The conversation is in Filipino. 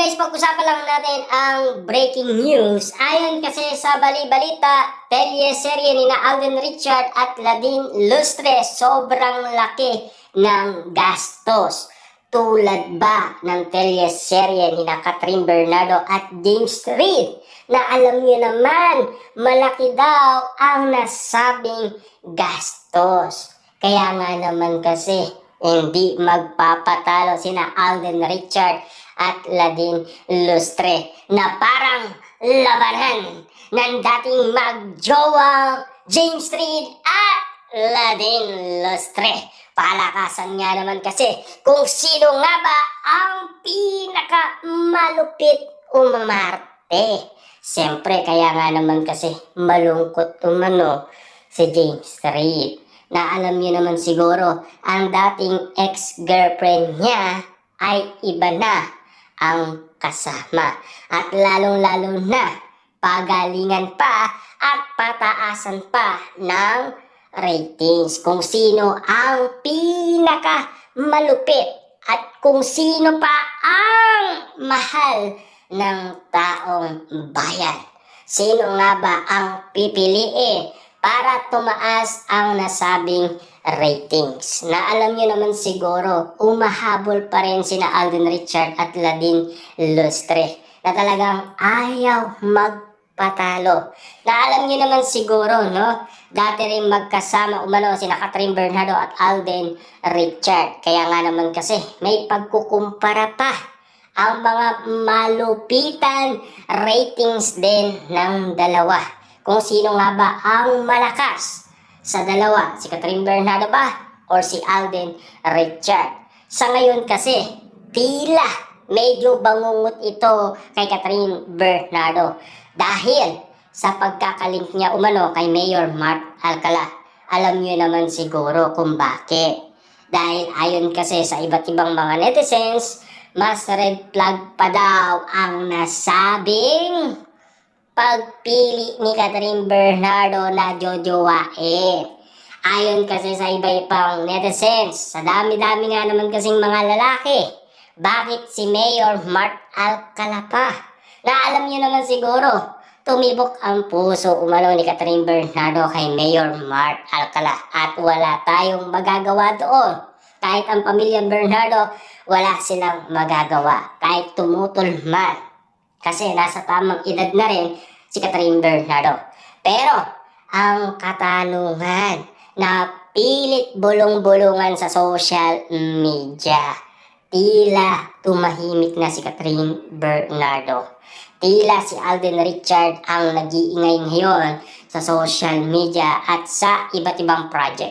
guys, pag-usapan lang natin ang breaking news. Ayon kasi sa bali-balita, serye ni na Alden Richard at Ladine Lustre, sobrang laki ng gastos. Tulad ba ng serye ni na Catherine Bernardo at James Reid na alam niyo naman, malaki daw ang nasabing gastos. Kaya nga naman kasi, hindi magpapatalo sina Alden Richard at Ladine Lustre na parang labanan ng dating magjowang James Reid at Ladine Lustre. Palakasan nga naman kasi kung sino nga ba ang pinakamalupit umarte. Siyempre, kaya nga naman kasi malungkot umano si James Reid. Na alam niyo naman siguro, ang dating ex-girlfriend niya ay iba na ang kasama. At lalong-lalo na, pagalingan pa at pataasan pa ng ratings. Kung sino ang pinaka malupit at kung sino pa ang mahal ng taong bayan. Sino nga ba ang pipiliin para tumaas ang nasabing ratings? Na alam niyo naman siguro, umahabol pa rin sina Alden Richard at Ladine Lustre na talagang ayaw magpatalo. Na alam niyo naman siguro, no? Dati rin magkasama umano sina Catherine Bernardo at Alden Richard. Kaya nga naman kasi may pagkukumpara pa ang mga malupitan ratings din ng dalawa. Kung sino nga ba ang malakas sa dalawa, si Catherine Bernardo ba or si Alden Richard? Sa ngayon kasi, tila medyo bangungot ito kay Catherine Bernardo dahil sa pagkakalink niya umano kay Mayor Mark Alcala. Alam niyo naman siguro kung bakit. Dahil ayon kasi sa iba't ibang mga netizens, mas red flag pa daw ang nasabing pagpili ni Catherine Bernardo na jojowain. Ayon kasi sa iba-ibang netizens, sa dami-dami nga naman kasing mga lalaki, bakit si Mayor Mark Alcala pa? Na alam niyo naman siguro, tumibok ang puso umano ni Catherine Bernardo kay Mayor Mark Alcala at wala tayong magagawa doon. Kahit ang pamilya Bernardo, wala silang magagawa. Kahit tumutol man. Kasi nasa tamang edad na rin si Catherine Bernardo. Pero, ang katanungan na pilit bulong-bulungan sa social media, tila tumahimik na si Catherine Bernardo. Tila si Alden Richard ang nag-iingay ngayon sa social media at sa iba't ibang project.